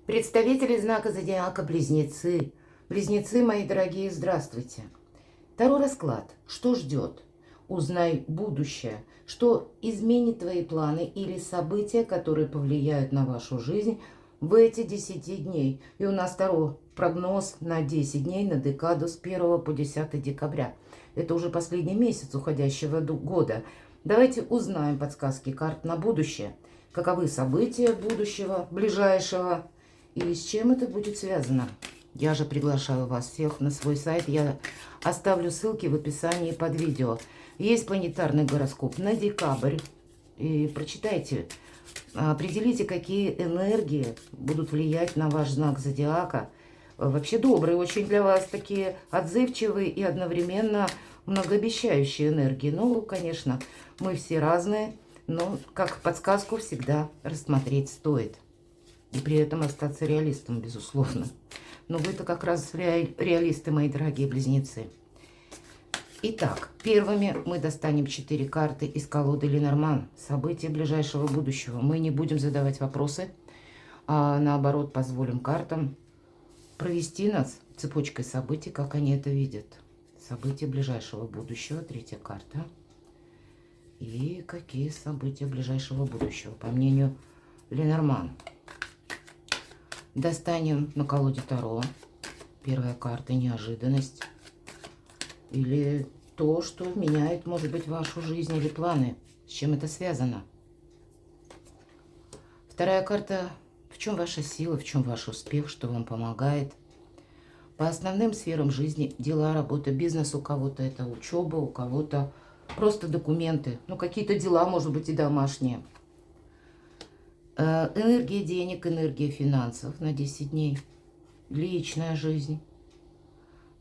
Представители знака зодиака Близнецы. Близнецы, мои дорогие, здравствуйте. Таро расклад. Что ждет? Узнай будущее. Что изменит твои планы или события, которые повлияют на вашу жизнь в эти 10 дней. И у нас Таро прогноз на 10 дней, на декаду с 1 по 10 декабря. Это уже последний месяц уходящего года. Давайте узнаем подсказки карт на будущее. Каковы события будущего, ближайшего, и с чем это будет связано. Я же приглашаю вас всех на свой сайт. Я оставлю ссылки в описании под видео. Есть планетарный гороскоп на декабрь. И прочитайте. Определите, какие энергии будут влиять на ваш знак зодиака. Вообще добрые очень для вас, такие отзывчивые и одновременно многообещающие энергии. Ну, конечно, мы все разные, но как подсказку всегда рассмотреть стоит. И при этом остаться реалистом, безусловно. Но вы-то как раз реалисты, мои дорогие близнецы. Итак, первыми мы достанем 4 карты из колоды Ленорман. События ближайшего будущего. Мы не будем задавать вопросы, а наоборот позволим картам провести нас цепочкой событий, как они это видят. События ближайшего будущего. 3-я карта. И какие события ближайшего будущего, по мнению Ленорман. Достанем на колоде Таро. 1-я карта — неожиданность. Или то, что меняет, может быть, вашу жизнь или планы. С чем это связано? 2-я карта — в чем ваша сила, в чем ваш успех, что вам помогает. По основным сферам жизни: дела, работа, бизнес. У кого-то это учеба, у кого-то просто документы. Ну, какие-то дела, может быть, и домашние. Энергия денег, энергия финансов на 10 дней. Личная жизнь.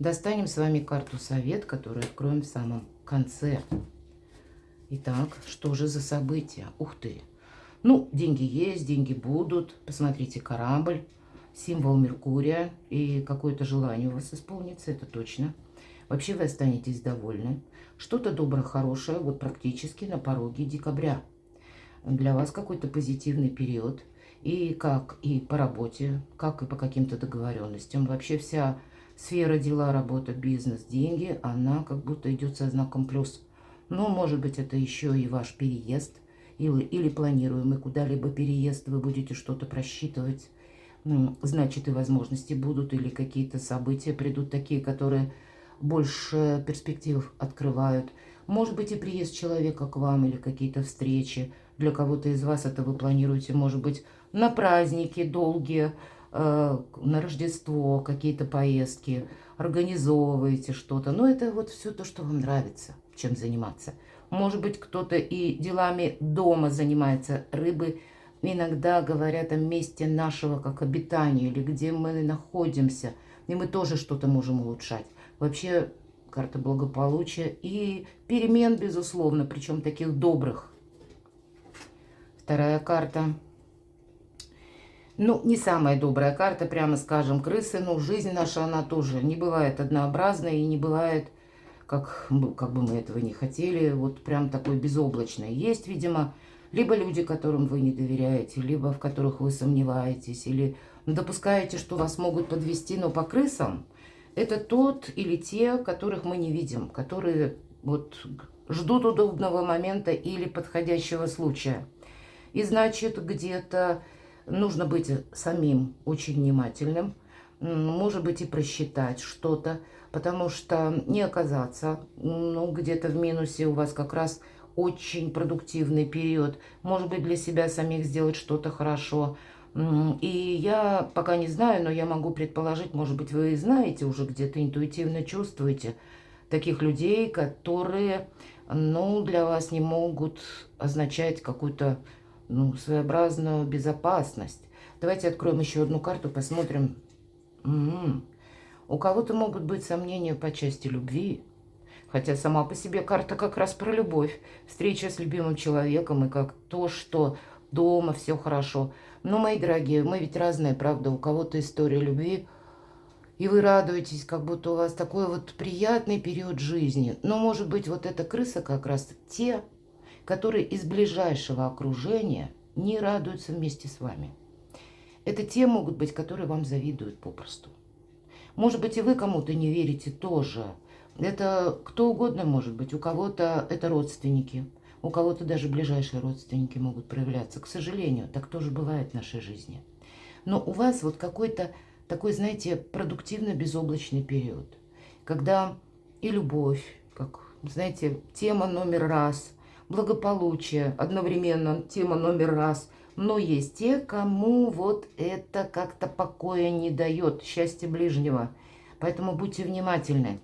Достанем с вами карту совет, которую откроем в самом конце. Итак, что же за события? Ух ты! Ну, деньги есть, деньги будут. Посмотрите, корабль, символ Меркурия. И какое-то желание у вас исполнится, это точно. Вообще вы останетесь довольны. Что-то доброе, хорошее, вот практически на пороге декабря. Для вас какой-то позитивный период. И как и по работе, как и по каким-то договоренностям. Вообще вся сфера дела, работа, бизнес, деньги, она как будто идет со знаком плюс. Но может быть это еще и ваш переезд. Или планируемый куда-либо переезд. Вы будете что-то просчитывать. Значит, и возможности будут. Или какие-то события придут такие, которые больше перспектив открывают. Может быть и приезд человека к вам, или какие-то встречи. Для кого-то из вас это вы планируете, может быть, на праздники долгие, на Рождество, какие-то поездки, организовываете что-то. Но это вот все то, что вам нравится, чем заниматься. Может быть, кто-то и делами дома занимается. Рыбы иногда говорят о месте нашего как обитания, или где мы находимся. И мы тоже что-то можем улучшать. Вообще, карта благополучия и перемен, безусловно, причем таких добрых. 2-я карта. Ну, не самая добрая карта, прямо скажем, крысы. Но жизнь наша, она тоже не бывает однообразной и не бывает, как бы мы этого не хотели, вот прям такой безоблачной. Есть, видимо, либо люди, которым вы не доверяете, либо в которых вы сомневаетесь, или допускаете, что вас могут подвести. Но по крысам это тот или те, которых мы не видим, которые вот ждут удобного момента или подходящего случая. И значит, где-то нужно быть самим очень внимательным, может быть, и просчитать что-то, потому что не оказаться, ну, где-то в минусе. У вас как раз очень продуктивный период. Может быть, для себя самих сделать что-то хорошо. И я пока не знаю, но я могу предположить, может быть, вы знаете, уже где-то интуитивно чувствуете таких людей, которые, ну, для вас не могут означать какую-то, ну, своеобразную безопасность. Давайте откроем еще одну карту, посмотрим. У кого-то могут быть сомнения по части любви. Хотя сама по себе карта как раз про любовь. Встреча с любимым человеком и как то, что дома все хорошо. Но, мои дорогие, мы ведь разные, правда? У кого-то история любви, и вы радуетесь, как будто у вас такой вот приятный период жизни. Но, может быть, вот эта крыса как раз те, которые из ближайшего окружения не радуются вместе с вами. Это те могут быть, которые вам завидуют попросту. Может быть, и вы кому-то не верите тоже. Это кто угодно может быть. У кого-то это родственники, у кого-то даже ближайшие родственники могут проявляться. К сожалению, так тоже бывает в нашей жизни. Но у вас вот какой-то такой, знаете, продуктивно-безоблачный период, когда и любовь, как, знаете, тема номер раз, благополучие одновременно тема номер раз. Но есть те, кому вот это как-то покоя не дает, счастья ближнего. Поэтому будьте внимательны.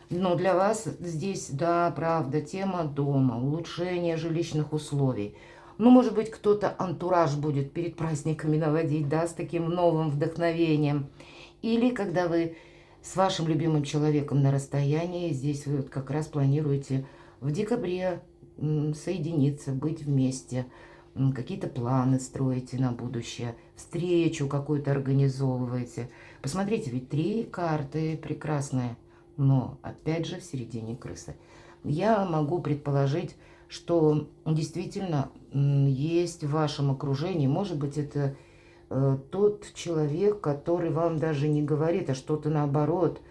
Но для вас здесь, да, правда, тема дома, улучшение жилищных условий. Ну, может быть, кто-то антураж будет перед праздниками наводить, да, с таким новым вдохновением. Или когда вы с вашим любимым человеком на расстоянии, здесь вы вот как раз планируете в декабре соединиться, быть вместе, какие-то планы строите на будущее, встречу какую-то организовываете. Посмотрите, ведь 3 карты прекрасные, но опять же в середине крысы. Я могу предположить, что действительно есть в вашем окружении, может быть, это тот человек, который вам даже не говорит, а что-то наоборот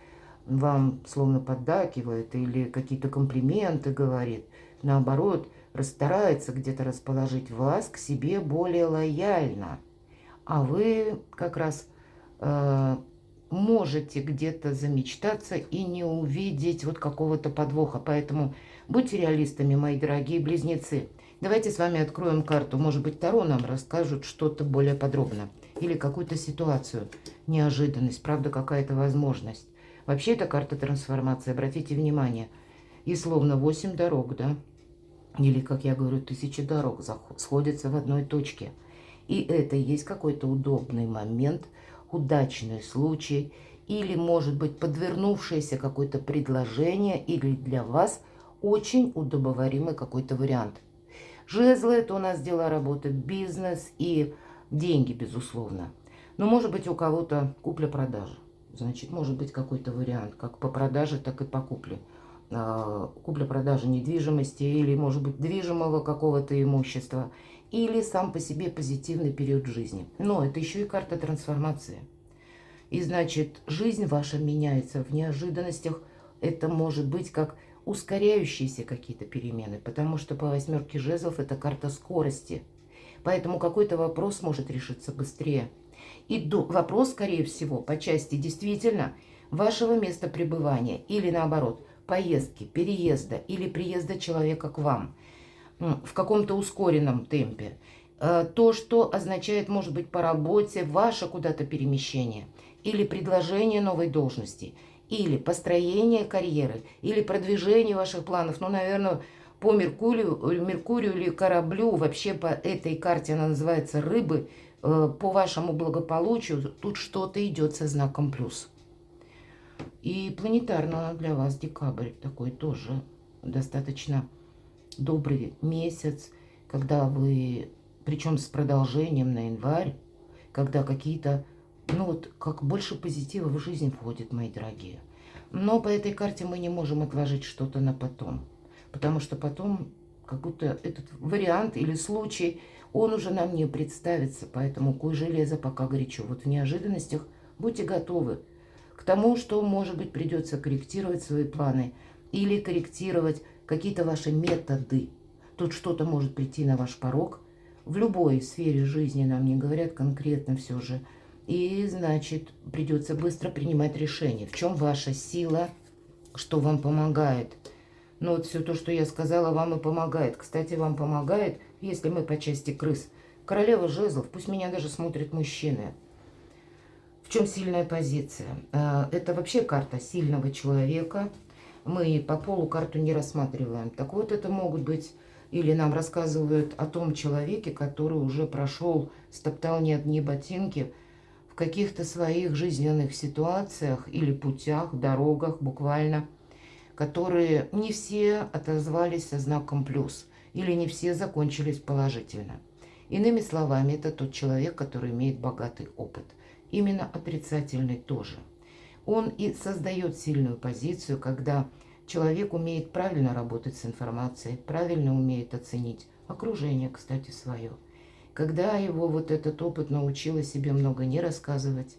вам словно поддакивает или какие-то комплименты говорит, наоборот, старается где-то расположить вас к себе более лояльно. А вы как раз можете где-то замечтаться и не увидеть вот какого-то подвоха. Поэтому будьте реалистами, мои дорогие близнецы. Давайте с вами откроем карту. Может быть, Таро нам расскажут что-то более подробно. Или какую-то ситуацию, неожиданность, правда, какая-то возможность. Вообще, это карта трансформации, обратите внимание. И словно 8 дорог, да? Или, как я говорю, 1000 дорог сходятся в одной точке. И это и есть какой-то удобный момент, удачный случай, или, может быть, подвернувшееся какое-то предложение, или для вас очень удобоваримый какой-то вариант. Жезлы – это у нас дела, работы, бизнес и деньги, безусловно. Но, может быть, у кого-то купля-продажа. Значит, может быть какой-то вариант, как по продаже, так и по купле. Купля-продажа недвижимости или, может быть, движимого какого-то имущества. Или сам по себе позитивный период жизни. Но это еще и карта трансформации. И, значит, жизнь ваша меняется в неожиданностях. Это может быть как ускоряющиеся какие-то перемены, потому что по 8 жезлов это карта скорости. Поэтому какой-то вопрос может решиться быстрее. И вопрос, скорее всего, по части действительно вашего места пребывания или наоборот, поездки, переезда или приезда человека к вам в каком-то ускоренном темпе. То, что означает, может быть, по работе ваше куда-то перемещение или предложение новой должности, или построение карьеры, или продвижение ваших планов. Ну, наверное, по Меркурию или кораблю, вообще по этой карте она называется «Рыбы», по вашему благополучию тут что-то идет со знаком плюс. И планетарно для вас декабрь такой тоже достаточно добрый месяц, когда вы, причем с продолжением на январь, когда какие-то, ну вот, как больше позитива в жизнь входит, мои дорогие. Но по этой карте мы не можем отложить что-то на потом, потому что потом как будто этот вариант или случай, он уже нам не представится, поэтому куй железо пока горячо. Вот в неожиданностях будьте готовы к тому, что, может быть, придется корректировать свои планы или корректировать какие-то ваши методы. Тут что-то может прийти на ваш порог. В любой сфере жизни нам не говорят конкретно все же. И, значит, придется быстро принимать решения. В чем ваша сила, что вам помогает. Ну вот все то, что я сказала, вам и помогает. Кстати, вам помогает, если мы по части крыс. Королева жезлов, пусть меня даже смотрят мужчины. В чем сильная позиция? Это вообще карта сильного человека. Мы по полу карту не рассматриваем. Так вот, это могут быть, или нам рассказывают о том человеке, который уже прошел, стоптал не одни ботинки в каких-то своих жизненных ситуациях или путях, дорогах буквально, которые не все отозвались со знаком плюс, или не все закончились положительно. Иными словами, это тот человек, который имеет богатый опыт. Именно отрицательный тоже. Он и создает сильную позицию, когда человек умеет правильно работать с информацией, правильно умеет оценить окружение, кстати, свое. когда его вот этот опыт научил о себе много не рассказывать,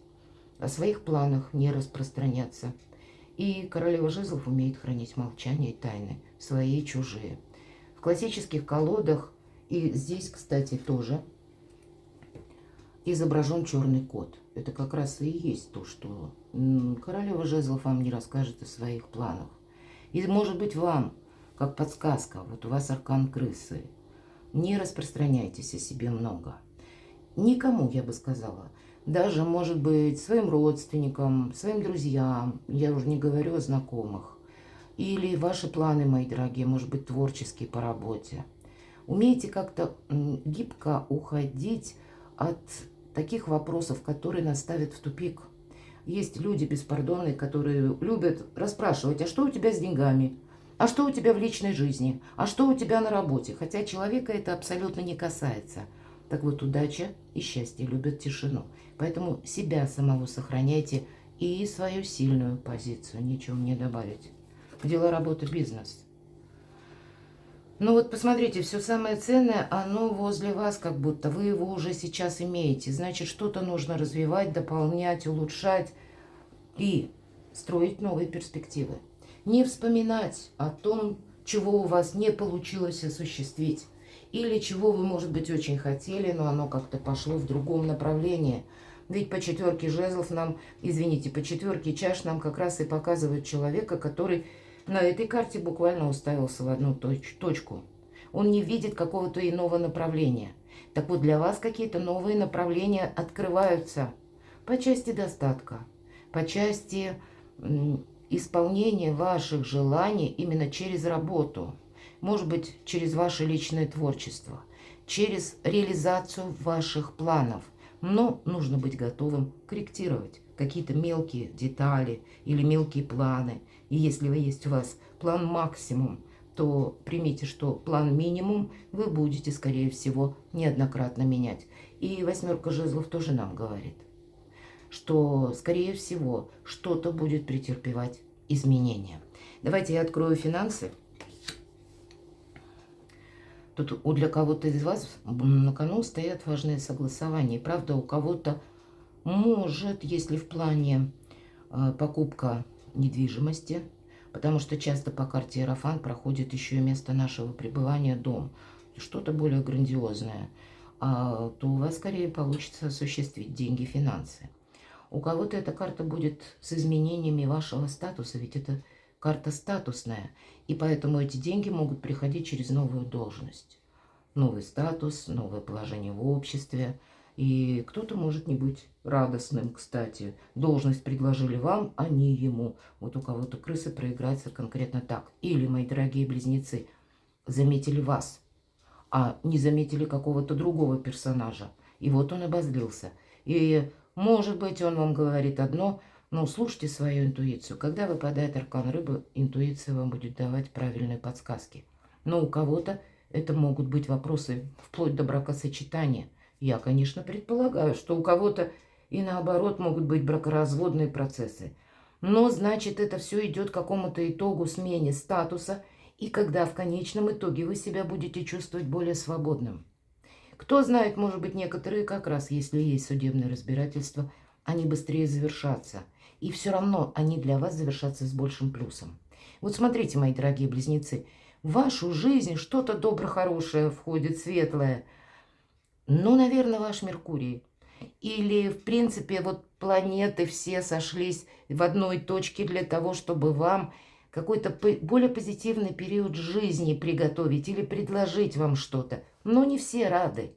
о своих планах не распространяться. И королева жезлов умеет хранить молчание и тайны, свои и чужие. В классических колодах, и здесь, кстати, тоже изображен черный кот. Это как раз и есть то, что королева жезлов вам не расскажет о своих планах. И, может быть, вам, как подсказка, вот у вас аркан крысы, не распространяйтесь о себе много. Никому, я бы сказала. Даже, может быть, своим родственникам, своим друзьям, я уже не говорю о знакомых. Или ваши планы, мои дорогие, может быть, творческие по работе. Умейте как-то гибко уходить от таких вопросов, которые нас ставят в тупик. Есть люди беспардонные, которые любят расспрашивать, а что у тебя с деньгами? А что у тебя в личной жизни? А что у тебя на работе? Хотя человека это абсолютно не касается. Так вот, удача и счастье любят тишину. Поэтому себя самого сохраняйте и свою сильную позицию. Ничего мне добавить. Дела, работа, бизнес. Ну вот посмотрите, все самое ценное, оно возле вас, как будто вы его уже сейчас имеете. Значит, что-то нужно развивать, дополнять, улучшать и строить новые перспективы. Не вспоминать о том, чего у вас не получилось осуществить. Или чего вы, может быть, очень хотели, но оно как-то пошло в другом направлении. Ведь по четверке жезлов нам, извините, по четверке чаш нам как раз и показывают человека, который на этой карте буквально уставился в одну точку. Он не видит какого-то иного направления. Так вот, для вас какие-то новые направления открываются по части достатка, по части исполнения ваших желаний именно через работу. Может быть, через ваше личное творчество, через реализацию ваших планов. Но нужно быть готовым корректировать какие-то мелкие детали или мелкие планы. И если есть у вас план максимум, то примите, что план минимум вы будете, скорее всего, неоднократно менять. И восьмерка жезлов тоже нам говорит, что, скорее всего, что-то будет претерпевать изменения. Давайте я открою финансы. Тут для кого-то из вас на кону стоят важные согласования. Правда, у кого-то может, если в плане покупка недвижимости, потому что часто по карте Иерофант проходит еще и место нашего пребывания дом, что-то более грандиозное, то у вас скорее получится осуществить деньги, финансы. У кого-то эта карта будет с изменениями вашего статуса, ведь это карта статусная, и поэтому эти деньги могут приходить через новую должность. Новый статус, новое положение в обществе. И кто-то может не быть радостным, кстати. Должность предложили вам, а не ему. Вот у кого-то крысы проиграется конкретно так. Или, мои дорогие близнецы, заметили вас, а не заметили какого-то другого персонажа. И вот он обозлился. И, может быть, он вам говорит одно, но слушайте свою интуицию. Когда выпадает аркан рыбы, интуиция вам будет давать правильные подсказки. Но у кого-то это могут быть вопросы вплоть до бракосочетания. Я, конечно, предполагаю, что у кого-то и наоборот могут быть бракоразводные процессы. Но, значит, это все идет к какому-то итогу смене статуса, и когда в конечном итоге вы себя будете чувствовать более свободным. Кто знает, может быть, некоторые как раз, если есть судебное разбирательство, они быстрее завершатся. И все равно они для вас завершатся с большим плюсом. Вот смотрите, мои дорогие близнецы, в вашу жизнь что-то добро-хорошее входит, светлое. Ну, наверное, ваш Меркурий. Или, в принципе, вот планеты все сошлись в одной точке для того, чтобы вам какой-то более позитивный период жизни приготовить или предложить вам что-то. Но не все рады.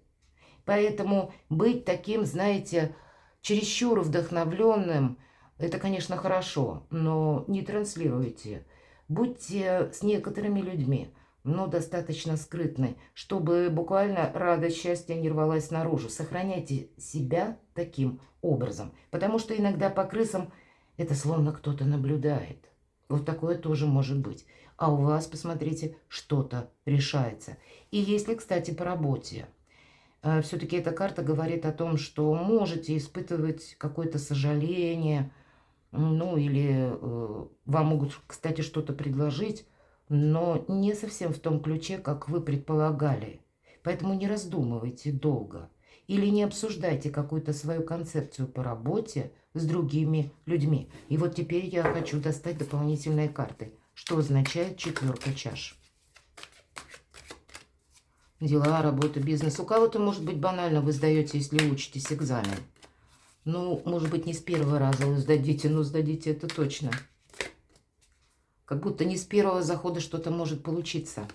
Поэтому быть таким, знаете, чересчур вдохновленным, это, конечно, хорошо, но не транслируйте. Будьте с некоторыми людьми, но достаточно скрытны, чтобы буквально радость, счастья не рвалась наружу. Сохраняйте себя таким образом, потому что иногда по крысам это словно кто-то наблюдает. Вот такое тоже может быть. А у вас, посмотрите, что-то решается. И если, кстати, по работе, все-таки эта карта говорит о том, что можете испытывать какое-то сожаление, ну или вам могут, кстати, что-то предложить, но не совсем в том ключе, как вы предполагали. Поэтому не раздумывайте долго. Или не обсуждайте какую-то свою концепцию по работе с другими людьми. И вот теперь я хочу достать дополнительные карты. Что означает 4 чаш? Дела, работа, бизнес. У кого-то, может быть, банально вы сдаете, если учитесь, экзамен. Ну, может быть, не с первого раза вы сдадите, но сдадите это точно. Как будто не с первого захода что-то может получиться.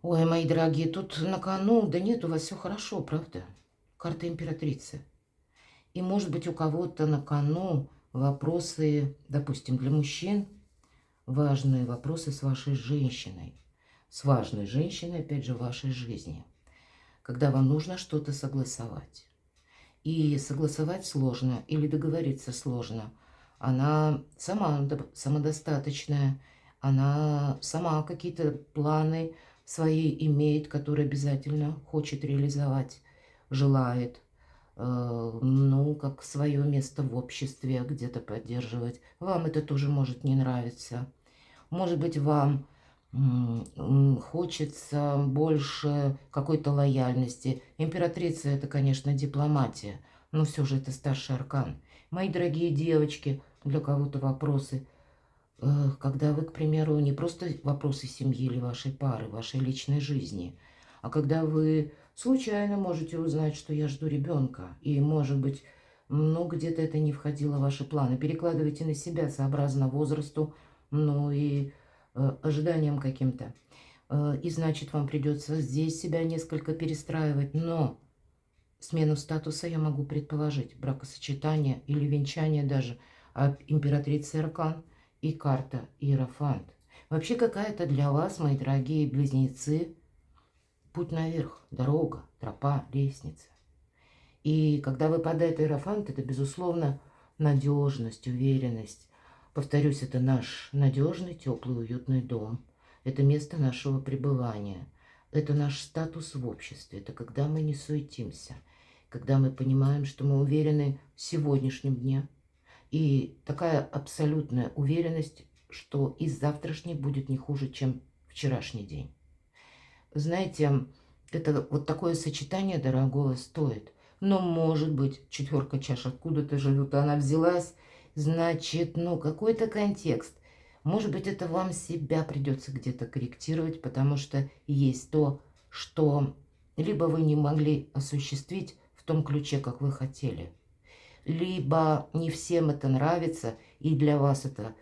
Ой, мои дорогие, тут на кону, да нет, у вас все хорошо, правда? Карта императрицы. И может быть у кого-то на кону вопросы, допустим, для мужчин, важные вопросы с вашей женщиной. С важной женщиной, опять же, в вашей жизни. Когда вам нужно что-то согласовать. И согласовать сложно или договориться сложно. Она сама самодостаточная, она сама какие-то планы свои имеет, которые обязательно хочет реализовать, желает, ну, как свое место в обществе где-то поддерживать. Вам это тоже может не нравиться. Может быть, вам хочется больше какой-то лояльности. Императрица – это, конечно, дипломатия, но все же это старший аркан. Мои дорогие девочки, для кого-то вопросы – когда вы, к примеру, не просто вопросы семьи или вашей пары, вашей личной жизни, а когда вы случайно можете узнать, что я жду ребенка, и, может быть, ну, где-то это не входило в ваши планы. Перекладывайте на себя сообразно возрасту, ну и ожиданиям каким-то. И значит, вам придется здесь себя несколько перестраивать, но смену статуса я могу предположить. Бракосочетание или венчание даже от императрицы Аркан и карта Иерофант. Вообще какая-то для вас, мои дорогие близнецы, путь наверх, дорога, тропа, лестница. И когда выпадает Иерофант, это, безусловно, надежность, уверенность. Повторюсь, это наш надежный, теплый, уютный дом. Это место нашего пребывания. Это наш статус в обществе. Это когда мы не суетимся. Когда мы понимаем, что мы уверены в сегодняшнем дне. И такая абсолютная уверенность, что и завтрашний будет не хуже, чем вчерашний день. Знаете, это вот такое сочетание дорогого стоит. Но, может быть, 4 чаш откуда-то же тут она взялась. Значит, ну, какой-то контекст. Может быть, это вам себя придется где-то корректировать, потому что есть то, что либо вы не могли осуществить в том ключе, как вы хотели, либо не всем это нравится, и для вас это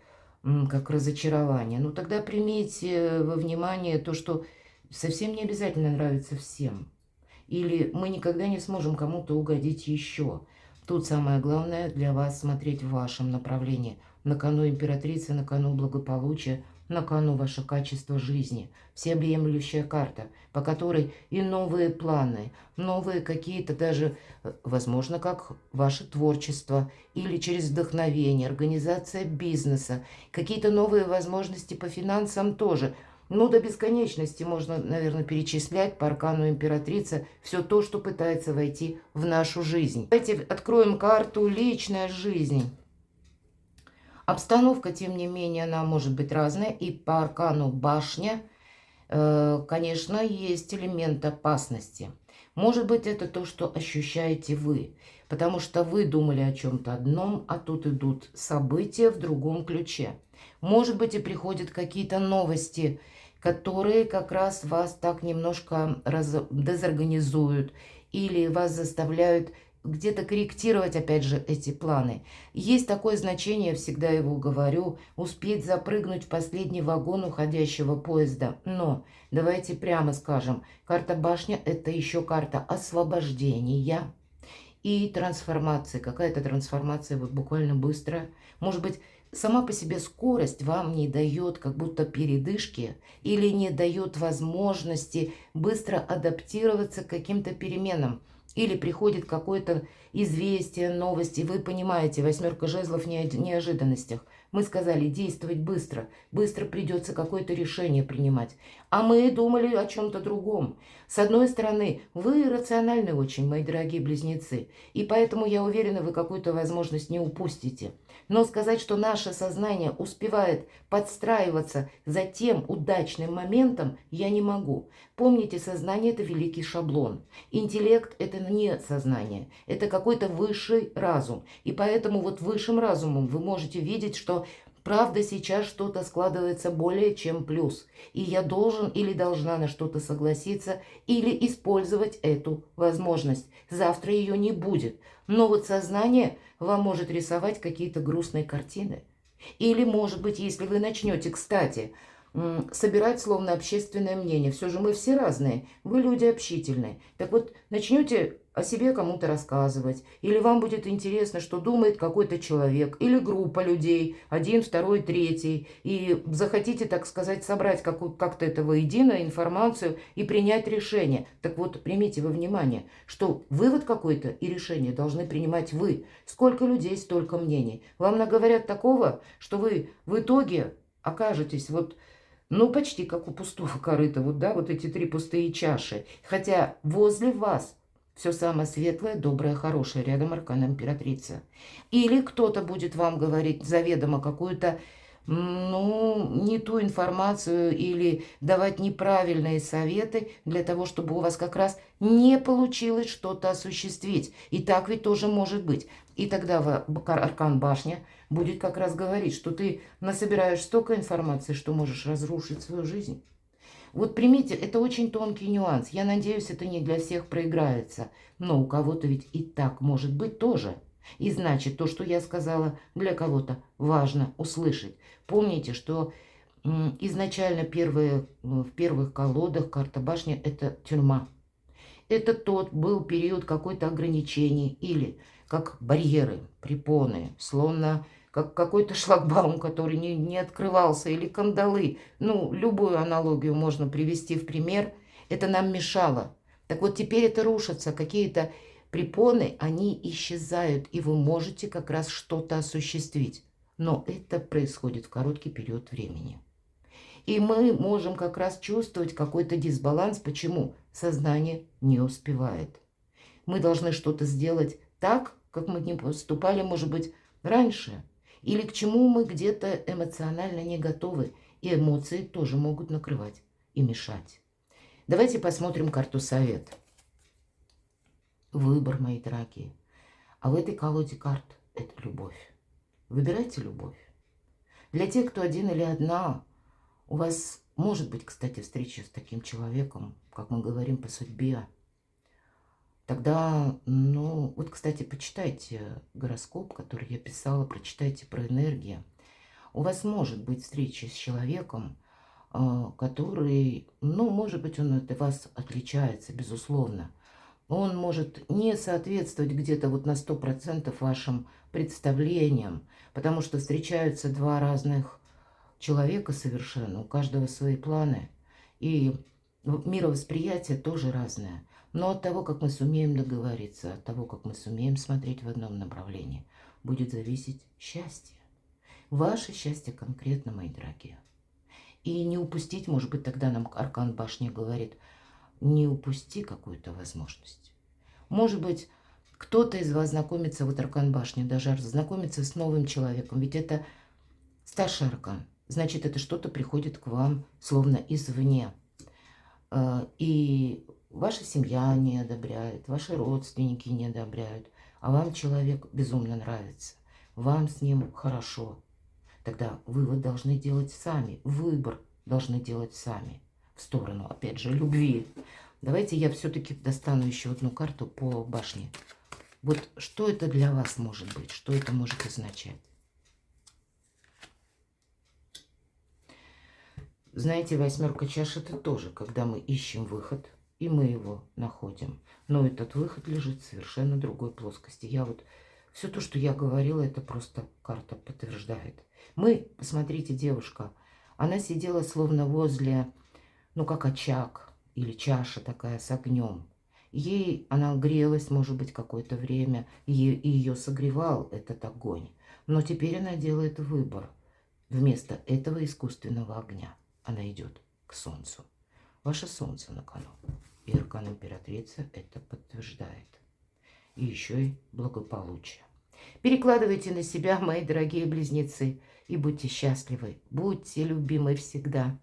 как разочарование. Ну, тогда примите во внимание то, что совсем не обязательно нравится всем. Или мы никогда не сможем кому-то угодить еще. Тут самое главное для вас смотреть в вашем направлении. На кону императрицы, на кону благополучия, на кону ваше качество жизни. Всеобъемлющая карта, по которой и новые планы, новые какие-то даже, возможно, как ваше творчество, или через вдохновение, организация бизнеса, какие-то новые возможности по финансам тоже. Ну, до бесконечности можно, наверное, перечислять по аркану императрицы все то, что пытается войти в нашу жизнь. Давайте откроем карту «Личная жизнь». Обстановка, тем не менее, она может быть разная. И по аркану «Башня», конечно, есть элемент опасности. Может быть, это то, что ощущаете вы. Потому что вы думали о чем-то одном, а тут идут события в другом ключе. Может быть, и приходят какие-то новости, которые как раз вас так немножко дезорганизуют или вас заставляют где-то корректировать, опять же, эти планы. Есть такое значение, я всегда его говорю, успеть запрыгнуть в последний вагон уходящего поезда. Но давайте прямо скажем, карта башня – это еще карта освобождения и трансформации. Какая-то трансформация вот буквально быстро. Может быть, сама по себе скорость вам не дает как будто передышки или не дает возможности быстро адаптироваться к каким-то переменам. Или приходит какое-то известие, новость, и вы понимаете, 8 жезлов в неожиданностях. Мы сказали действовать быстро. Быстро придется какое-то решение принимать. А мы думали о чем-то другом. С одной стороны, вы рациональны очень, мои дорогие близнецы. И поэтому, я уверена, вы какую-то возможность не упустите. Но сказать, что наше сознание успевает подстраиваться за тем удачным моментом, я не могу. Помните, сознание – это великий шаблон. Интеллект – это не сознание, это какой-то высший разум. И поэтому вот высшим разумом вы можете видеть, что правда сейчас что-то складывается более чем плюс. И я должен или должна на что-то согласиться, или использовать эту возможность. Завтра ее не будет. Но вот сознание вам может рисовать какие-то грустные картины. Или, может быть, если вы начнете, кстати, собирать словно общественное мнение. Все же мы все разные, вы люди общительные. Так вот, начнете о себе кому-то рассказывать, или вам будет интересно, что думает какой-то человек, или группа людей, один, второй, третий, и захотите, так сказать, собрать как-то это воедино, информацию и принять решение. Так вот, примите во внимание, что вывод какой-то и решение должны принимать вы. Сколько людей, столько мнений. Вам наговорят такого, что вы в итоге окажетесь вот... Ну, почти как у пустого корыта, вот, да, вот эти 3 пустые чаши. Хотя возле вас все самое светлое, доброе, хорошее, рядом аркан императрица. Или кто-то будет вам говорить заведомо какую-то, ну, не ту информацию или давать неправильные советы для того, чтобы у вас как раз не получилось что-то осуществить. И так ведь тоже может быть. И тогда аркан башня будет как раз говорить, что ты насобираешь столько информации, что можешь разрушить свою жизнь. Вот примите, это очень тонкий нюанс. Я надеюсь, это не для всех проиграется. Но у кого-то ведь и так может быть тоже. И значит, то, что я сказала, для кого-то важно услышать. Помните, что изначально в первых колодах карта башни – это тюрьма. Это тот был период какой-то ограничений или как барьеры, препоны, словно как какой-то шлагбаум, который не открывался, или кандалы. Ну, любую аналогию можно привести в пример. Это нам мешало. Так вот, теперь это рушится. Какие-то препоны, они исчезают, и вы можете как раз что-то осуществить. Но это происходит в короткий период времени. И мы можем как раз чувствовать какой-то дисбаланс. Почему? Сознание не успевает. Мы должны что-то сделать так, как мы не поступали, может быть, раньше. Или к чему мы где-то эмоционально не готовы. И эмоции тоже могут накрывать и мешать. Давайте посмотрим карту совет. Выбор, мои дорогие. А в этой колоде карт это любовь. Выбирайте любовь. Для тех, кто один или одна, у вас может быть, кстати, встреча с таким человеком, как мы говорим, по судьбе. Тогда, ну, вот, кстати, почитайте гороскоп, который я писала, прочитайте про энергии. У вас может быть встреча с человеком, который, ну, может быть, он от вас отличается, безусловно. Он может не соответствовать где-то вот на 100% вашим представлениям, потому что встречаются два разных человека совершенно, у каждого свои планы, и мировосприятие тоже разное. Но от того, как мы сумеем договориться, от того, как мы сумеем смотреть в одном направлении, будет зависеть счастье. Ваше счастье конкретно, мои дорогие. И не упустить, может быть, тогда нам аркан башни говорит, не упусти какую-то возможность. Может быть, кто-то из вас знакомится, вот аркан башни, даже знакомится с новым человеком, ведь это старший аркан. Значит, это что-то приходит к вам словно извне. И ваша семья не одобряет, ваши родственники не одобряют, а вам человек безумно нравится, вам с ним хорошо. Тогда вывод должны делать сами, выбор должны делать сами в сторону, опять же, любви. Давайте я все-таки достану еще одну карту по башне. Вот что это для вас может быть, что это может означать? Знаете, восьмерка чаш это тоже, когда мы ищем выход, и мы его находим. Но этот выход лежит в совершенно другой плоскости. Я вот все то, что я говорила, это просто карта подтверждает. Мы, посмотрите, девушка, она сидела словно возле, ну как очаг или чаша такая с огнем. Ей она грелась, может быть, какое-то время, и ее согревал этот огонь. Но теперь она делает выбор. вместо этого искусственного огня. Она идет к солнцу. Ваше солнце на кону. И аркан императрицы это подтверждает. И еще и благополучие. Перекладывайте на себя, мои дорогие близнецы, и будьте счастливы, будьте любимы всегда.